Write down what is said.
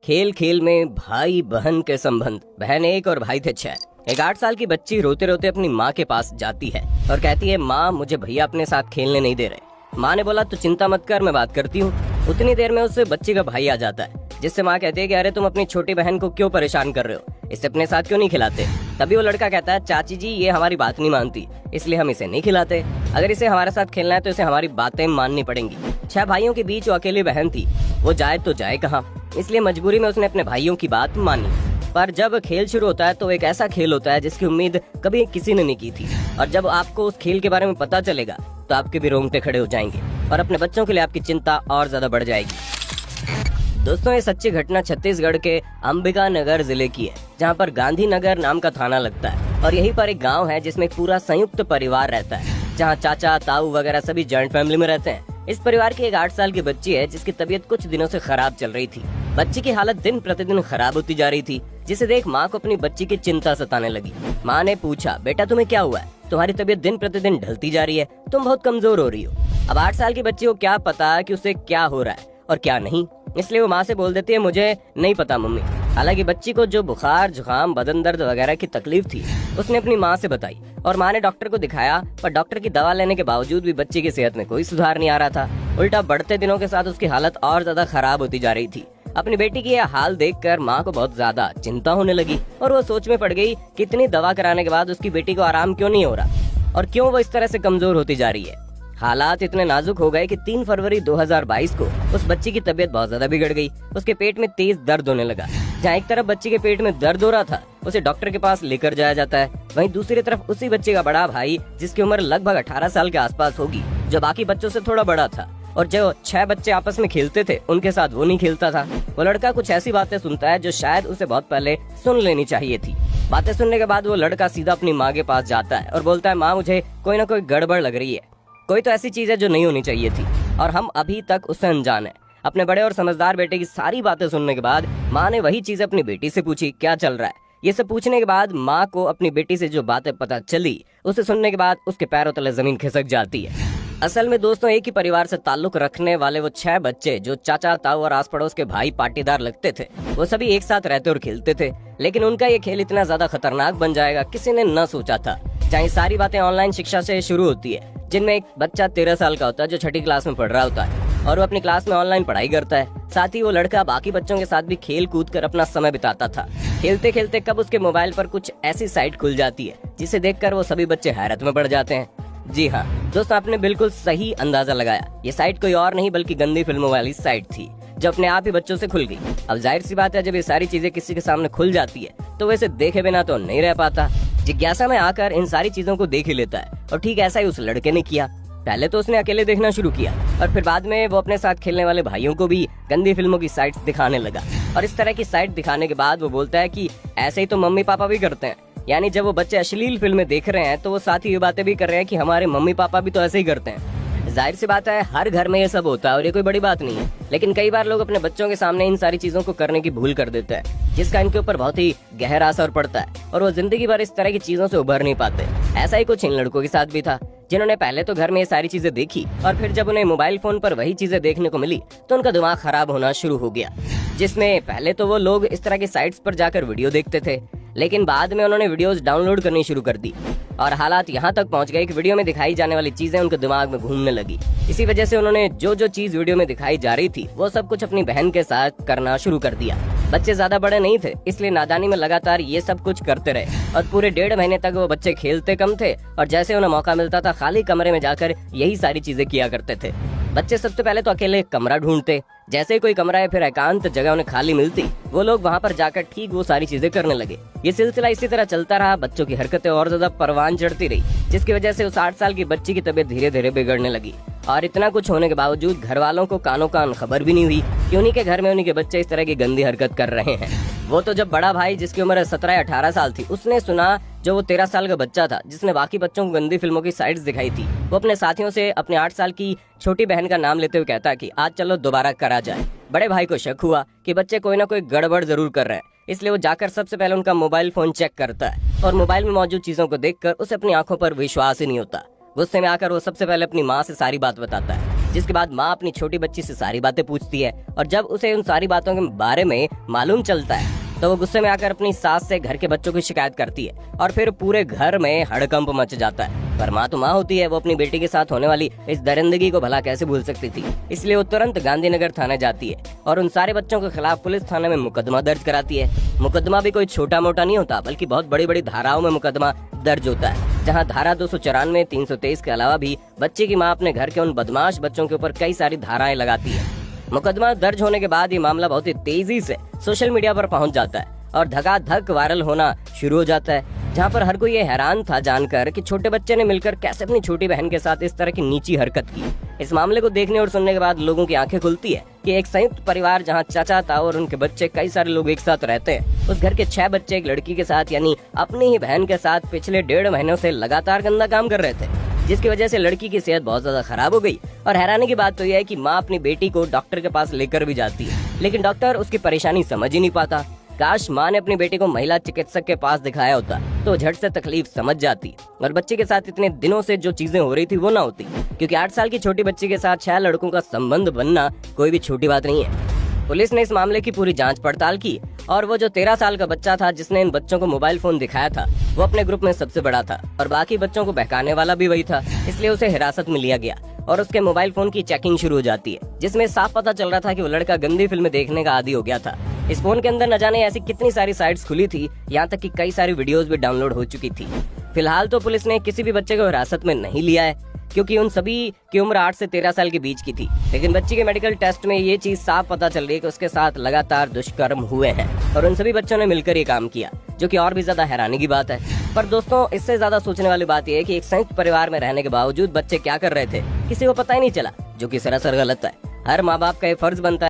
खेल खेल में भाई बहन के संबंध। बहन 1 और भाई थे 6। एक 8 साल की बच्ची रोते रोते अपनी माँ के पास जाती है और कहती है, माँ मुझे भैया अपने साथ खेलने नहीं दे रहे। माँ ने बोला तो चिंता मत कर, मैं बात करती हूँ। उतनी देर में उससे बच्ची का भाई आ जाता है, जिससे माँ कहती है कि अरे तुम अपनी छोटी बहन को क्यों परेशान कर रहे हो, इसे अपने साथ क्यों नहीं खिलाते। तभी वो लड़का कहता है, चाची जी ये हमारी बात नहीं मानती, इसलिए हम इसे नहीं खिलाते। अगर इसे हमारे साथ खेलना है तो इसे हमारी बातें माननी पड़ेंगी। 6 भाइयों के बीच वो अकेली बहन थी, वो जाए तो जाए कहाँ, इसलिए मजबूरी में उसने अपने भाइयों की बात मानी। पर जब खेल शुरू होता है तो एक ऐसा खेल होता है जिसकी उम्मीद कभी किसी ने नहीं की थी, और जब आपको उस खेल के बारे में पता चलेगा तो आपके भी रोंगटे खड़े हो जाएंगे और अपने बच्चों के लिए आपकी चिंता और ज्यादा बढ़ जाएगी। दोस्तों, ये सच्ची घटना छत्तीसगढ़ के अंबिका नगर जिले की है, जहाँ पर गांधीनगर नाम का थाना लगता है। और यहीं पर एक गांव है जिसमें एक पूरा संयुक्त परिवार रहता है, जहाँ चाचा ताऊ वगैरह सभी जॉइंट फैमिली में रहते हैं। इस परिवार की एक 8 साल की बच्ची है जिसकी तबीयत कुछ दिनों से खराब चल रही थी। बच्ची की हालत दिन प्रतिदिन खराब होती जा रही थी, जिसे देख माँ को अपनी बच्ची की चिंता सताने लगी। माँ ने पूछा, बेटा तुम्हें क्या हुआ है, तुम्हारी तबीयत दिन प्रतिदिन ढलती जा रही है, तुम बहुत कमजोर हो रही हो। अब 8 साल की बच्ची को क्या पता कि उसे क्या हो रहा है और क्या नहीं, इसलिए वो माँ से बोल देती है, मुझे नहीं पता मम्मी। हालांकि बच्ची को जो बुखार जुकाम बदन दर्द वगैरह की तकलीफ थी उसने अपनी माँ से बताई और माँ ने डॉक्टर को दिखाया, पर डॉक्टर की दवा लेने के बावजूद भी बच्ची की सेहत में कोई सुधार नहीं आ रहा था। उल्टा बढ़ते दिनों के साथ उसकी हालत और ज्यादा खराब होती जा रही थी। अपनी बेटी की यह हाल देखकर माँ को बहुत ज्यादा चिंता होने लगी और वो सोच में पड़ गई कि इतनी दवा कराने के बाद उसकी बेटी को आराम क्यों नहीं हो रहा और क्यों वो इस तरह से कमजोर होती जा रही है। हालात इतने नाजुक हो गए कि 3 फरवरी 2022 को उस बच्ची की तबीयत बहुत ज्यादा बिगड़ गई। उसके पेट में तेज दर्द होने लगा। जहाँ एक तरफ बच्ची के पेट में दर्द हो रहा था, उसे डॉक्टर के पास लेकर जाया जाता है, वहीं दूसरी तरफ उसी बच्चे का बड़ा भाई, जिसकी उम्र लगभग 18 साल के आसपास होगी, जो बाकी बच्चों से थोड़ा बड़ा था और जो 6 बच्चे आपस में खेलते थे उनके साथ वो नहीं खेलता था। वो लड़का कुछ ऐसी बातें सुनता है जो शायद उसे बहुत पहले सुन लेनी चाहिए थी। बातें सुनने के बाद वो लड़का सीधा अपनी माँ के पास जाता है और बोलता है, माँ मुझे कोई ना कोई गड़बड़ लग रही है, कोई तो ऐसी चीज है जो नहीं होनी चाहिए थी और हम अभी तक उससे अनजान है। अपने बड़े और समझदार बेटे की सारी बातें सुनने के बाद माँ ने वही चीजें अपनी बेटी से पूछी, क्या चल रहा है। ये सब पूछने के बाद माँ को अपनी बेटी से जो बातें पता चली उसे सुनने के बाद उसके पैरों तले जमीन खिसक जाती है। असल में दोस्तों, एक ही परिवार से ताल्लुक रखने वाले वो 6 बच्चे जो चाचा ताऊ और आस पड़ोस के भाई पाटीदार लगते थे, वो सभी एक साथ रहते और खेलते थे। लेकिन उनका ये खेल इतना ज्यादा खतरनाक बन जाएगा किसी ने न सोचा था। चाहे सारी बातें ऑनलाइन शिक्षा से शुरू होती है, जिनमें एक बच्चा 13 साल का होता है जो 6ठी क्लास में पढ़ रहा होता है और वो अपनी क्लास में ऑनलाइन पढ़ाई करता है। साथ ही वो लड़का बाकी बच्चों के साथ भी खेल कूद कर अपना समय बिताता था। खेलते खेलते कब उसके मोबाइल पर कुछ ऐसी साइट खुल जाती है जिसे देखकर वो सभी बच्चे हैरत में पड़ जाते हैं। जी हाँ दोस्त, आपने बिल्कुल सही अंदाजा लगाया। ये साइट कोई और नहीं बल्कि गंदी फिल्मों वाली साइट थी, जो अपने आप ही बच्चों से खुल गई। अब जाहिर सी बात है, जब ये सारी चीजें किसी के सामने खुल जाती है तो वैसे देखे बिना तो नहीं रह पाता। जिज्ञासा में आकर इन सारी चीजों को देख ही लेता है और ठीक ऐसा ही उस लड़के ने किया। पहले तो उसने अकेले देखना शुरू किया और फिर बाद में वो अपने साथ खेलने वाले भाइयों को भी गंदी फिल्मों की साइट्स दिखाने लगा। और इस तरह की साइट दिखाने के बाद वो बोलता है कि ऐसे ही तो मम्मी पापा भी करते हैं। यानी जब वो बच्चे अश्लील फिल्में देख रहे हैं तो वो साथ ही ये बातें भी कर रहे हैं कि हमारे मम्मी पापा भी तो ऐसे ही करते हैं। जाहिर सी बात है, हर घर में ये सब होता है और ये कोई बड़ी बात नहीं है। लेकिन कई बार लोग अपने बच्चों के सामने इन सारी चीजों को करने की भूल कर देते हैं, जिसका इनके ऊपर बहुत ही गहरा असर पड़ता है और वो जिंदगी भर इस तरह की चीजों से उभर नहीं पाते। ऐसा ही कुछ इन लड़कों के साथ भी था, जिन्होंने पहले तो घर में ये सारी चीजें देखी और फिर जब उन्हें मोबाइल फोन पर वही चीजें देखने को मिली तो उनका दिमाग खराब होना शुरू हो गया। जिसमें पहले तो वो लोग इस तरह की साइट्स पर जाकर वीडियो देखते थे, लेकिन बाद में उन्होंने वीडियोस डाउनलोड करनी शुरू कर दी और हालात यहाँ तक पहुँच गए कि वीडियो में दिखाई जाने वाली चीजें उनके दिमाग में घूमने लगी। इसी वजह से उन्होंने जो जो चीज वीडियो में दिखाई जा रही थी वो सब कुछ अपनी बहन के साथ करना शुरू कर दिया। बच्चे ज्यादा बड़े नहीं थे, इसलिए नादानी में लगातार ये सब कुछ करते रहे और पूरे 1.5 महीने तक वो बच्चे खेलते कम थे और जैसे उन्हें मौका मिलता था खाली कमरे में जाकर यही सारी चीजें किया करते थे। बच्चे सबसे पहले तो अकेले कमरा ढूंढते, जैसे ही कोई कमरा या फिर एकांत जगह उन्हें खाली मिलती वो लोग वहाँ पर जाकर ठीक वो सारी चीजें करने लगे। ये सिलसिला इसी तरह चलता रहा। बच्चों की हरकतें और ज्यादा परवान चढ़ती रही, जिसकी वजह से उस 8 साल की बच्ची की तबीयत धीरे धीरे बिगड़ने लगी। और इतना कुछ होने के बावजूद घर वालों को कानों कान खबर भी नहीं हुई कि उन्हीं के घर में उन्हीं के बच्चे इस तरह की गंदी हरकत कर रहे हैं। वो तो जब बड़ा भाई, जिसकी उम्र 17-18 साल थी, उसने सुना, जो वो 13 साल का बच्चा था जिसने बाकी बच्चों को गंदी फिल्मों की साइट्स दिखाई थी, वो अपने साथियों से अपने 8 साल की छोटी बहन का नाम लेते हुए कहता कि आज चलो दोबारा करा जाए। बड़े भाई को शक हुआ कि बच्चे कोई ना कोई गड़बड़ जरूर कर रहे हैं, इसलिए वो जाकर सबसे पहले उनका मोबाइल फोन चेक करता है और मोबाइल में मौजूद चीजों को देखकर उसे अपनी आंखों पर विश्वास ही नहीं होता। गुस्से में आकर वो सबसे पहले अपनी माँ से सारी बात बताता है जिसके बाद माँ अपनी छोटी बच्ची से सारी बातें पूछती है और जब उसे उन सारी बातों के बारे में मालूम चलता है तो वो गुस्से में आकर अपनी सास से घर के बच्चों की शिकायत करती है और फिर पूरे घर में हड़कंप मच जाता है। पर माँ तो माँ होती है, वो अपनी बेटी के साथ होने वाली इस दरिंदगी को भला कैसे भूल सकती थी। इसलिए वो तुरंत गांधीनगर थाने जाती है और उन सारे बच्चों के खिलाफ पुलिस थाने में मुकदमा दर्ज कराती है। मुकदमा भी कोई छोटा मोटा नहीं होता, बल्कि बहुत बड़ी बड़ी धाराओं में मुकदमा दर्ज होता है, जहाँ धारा 294, 323 के अलावा भी बच्चे की माँ अपने घर के उन बदमाश बच्चों के ऊपर कई सारी धाराएं लगाती है। मुकदमा दर्ज होने के बाद ये मामला बहुत ही तेजी से सोशल मीडिया पर पहुंच जाता है और धकाधक वायरल होना शुरू हो जाता है, जहां पर हर कोई ये हैरान था जानकर कि छोटे बच्चे ने मिलकर कैसे अपनी छोटी बहन के साथ इस तरह की नीची हरकत की। इस मामले को देखने और सुनने के बाद लोगों की आंखें खुलती है कि एक संयुक्त परिवार जहां चाचा, ताऊ और उनके बच्चे कई सारे लोग एक साथ रहते हैं, उस घर के 6 बच्चे एक लड़की के साथ यानी अपनी ही बहन के साथ पिछले 1.5 महीनों से लगातार गंदा काम कर रहे थे, जिसकी वजह से लड़की की सेहत बहुत ज्यादा खराब हो गई। और हैरानी की बात तो यह है कि माँ अपनी बेटी को डॉक्टर के पास लेकर भी जाती है, लेकिन डॉक्टर उसकी परेशानी समझ ही नहीं पाता। काश माँ ने अपनी बेटी को महिला चिकित्सक के पास दिखाया होता तो झट से तकलीफ समझ जाती और बच्चे के साथ इतने दिनों से जो चीजें हो रही थी वो ना होती, क्योंकि 8 साल की छोटी बच्ची के साथ 6 लड़कों का संबंध बनना कोई भी छोटी बात नहीं है। पुलिस ने इस मामले की पूरी जांच पड़ताल की और वो जो 13 साल का बच्चा था जिसने इन बच्चों को मोबाइल फोन दिखाया था, वो अपने ग्रुप में सबसे बड़ा था और बाकी बच्चों को बहकाने वाला भी वही था, इसलिए उसे हिरासत में लिया गया और उसके मोबाइल फोन की चेकिंग शुरू हो जाती है, जिसमें साफ पता चल रहा था कि वो लड़का गंदी फिल्में देखने का आदी हो गया था। इस फोन के अंदर न जाने ऐसी कितनी सारी साइट्स खुली थी, यहाँ तक कि कई सारी वीडियोस भी डाउनलोड हो चुकी थी। फिलहाल तो पुलिस ने किसी भी बच्चे को हिरासत में नहीं लिया है, क्योंकि उन सभी की उम्र 8 से 13 साल के बीच की थी, लेकिन बच्ची के मेडिकल टेस्ट में ये चीज साफ पता चल रही है कि उसके साथ लगातार दुष्कर्म हुए हैं और उन सभी बच्चों ने मिलकर ये काम किया, जो कि और भी ज्यादा हैरानी की बात है। पर दोस्तों, इससे ज्यादा सोचने वाली बात यह है कि एक संयुक्त परिवार में रहने के बावजूद बच्चे क्या कर रहे थे किसी को पता ही नहीं चला, जो कि सरासर गलत है। हर माँ बाप का ये फर्ज बनता है